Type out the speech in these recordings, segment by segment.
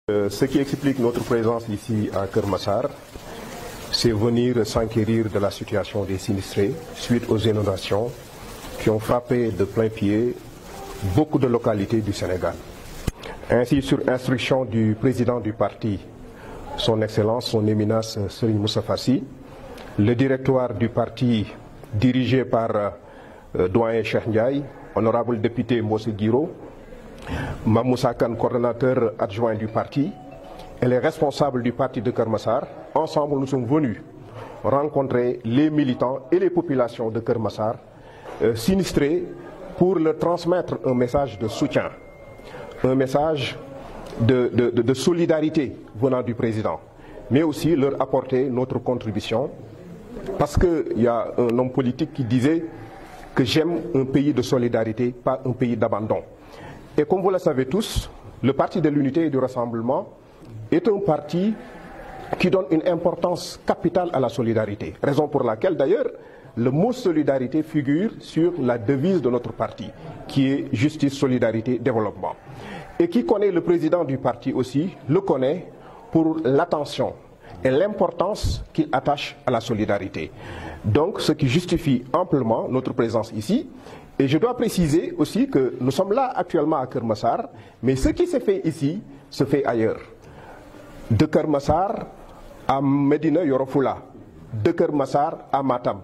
Ce qui explique notre présence ici à Keur Massar, c'est venir s'enquérir de la situation des sinistrés suite aux inondations qui ont frappé de plein pied beaucoup de localités du Sénégal. Ainsi, sur instruction du président du parti, son Excellence, son Éminence Serigne Moustapha Sy, le directoire du parti dirigé par doyen Cheikh Ndiaye, honorable député Mbossé Guiro, Mamoussa Kane, coordonnateur adjoint du parti, et les responsables du parti de Keur Massar, ensemble nous sommes venus rencontrer les militants et les populations de Keur Massar sinistrés pour leur transmettre un message de soutien, un message de solidarité venant du président, mais aussi leur apporter notre contribution, parce qu'il y a un homme politique qui disait que j'aime un pays de solidarité, pas un pays d'abandon. Et comme vous le savez tous, le Parti de l'Unité et du Rassemblement est un parti qui donne une importance capitale à la solidarité. Raison pour laquelle d'ailleurs le mot solidarité figure sur la devise de notre parti, qui est justice, solidarité, développement. Et qui connaît le président du parti aussi, le connaît pour l'attention et l'importance qu'il attache à la solidarité. Donc ce qui justifie amplement notre présence ici. Et je dois préciser aussi que nous sommes là actuellement à Keur Massar, mais ce qui se fait ici se fait ailleurs. De Keur Massar à Médina Yoro Foulah, de Keur Massar à Matam,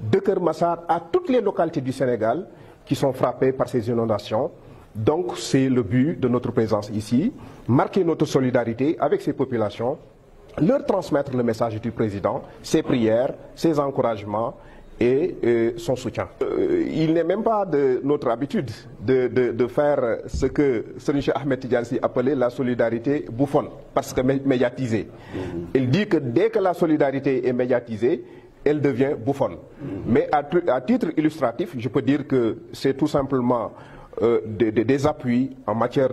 de Keur Massar à toutes les localités du Sénégal qui sont frappées par ces inondations. Donc c'est le but de notre présence ici, marquer notre solidarité avec ces populations, leur transmettre le message du président, ses prières, ses encouragements et son soutien. Il n'est même pas de notre habitude de faire ce que Serigne Cheikh Ahmed Tidiane Sy appelait la solidarité bouffonne, parce que médiatisée. Il dit que dès que la solidarité est médiatisée, elle devient bouffonne. Mais à titre illustratif, je peux dire que c'est tout simplement des appuis en matière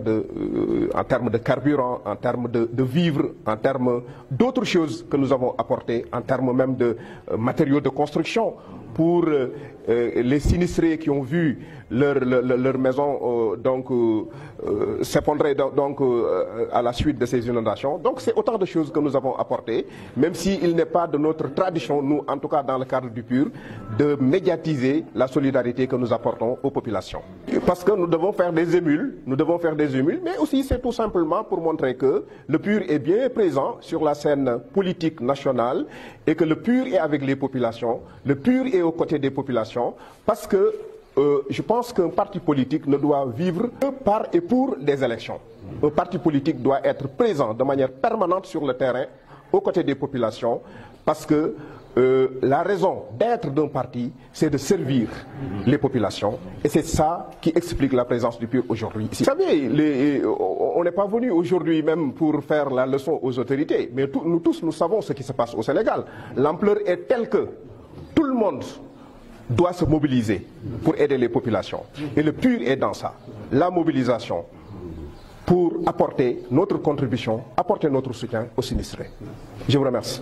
en termes de carburant, en termes de vivres, en termes d'autres choses que nous avons apportées, en termes même de matériaux de construction pour les sinistrés qui ont vu leur maison s'effondrer à la suite de ces inondations. Donc c'est autant de choses que nous avons apportées, même s'il n'est pas de notre tradition, nous en tout cas dans le cadre du PUR, de médiatiser la solidarité que nous apportons aux populations. Parce que nous devons faire des émules, mais aussi c'est tout simplement pour montrer que le PUR est bien présent sur la scène politique nationale et que le PUR est avec les populations, le PUR est aux côtés des populations, parce que je pense qu'un parti politique ne doit vivre que par et pour des élections. Un parti politique doit être présent de manière permanente sur le terrain, aux côtés des populations, parce que la raison d'être d'un parti, c'est de servir les populations. Et c'est ça qui explique la présence du PUR aujourd'hui. Vous savez, on n'est pas venu aujourd'hui même pour faire la leçon aux autorités, mais nous tous, nous savons ce qui se passe au Sénégal. L'ampleur est telle que tout le monde doit se mobiliser pour aider les populations. Et le PUR est dans ça. La mobilisation pour apporter notre contribution, apporter notre soutien aux sinistrés. Je vous remercie.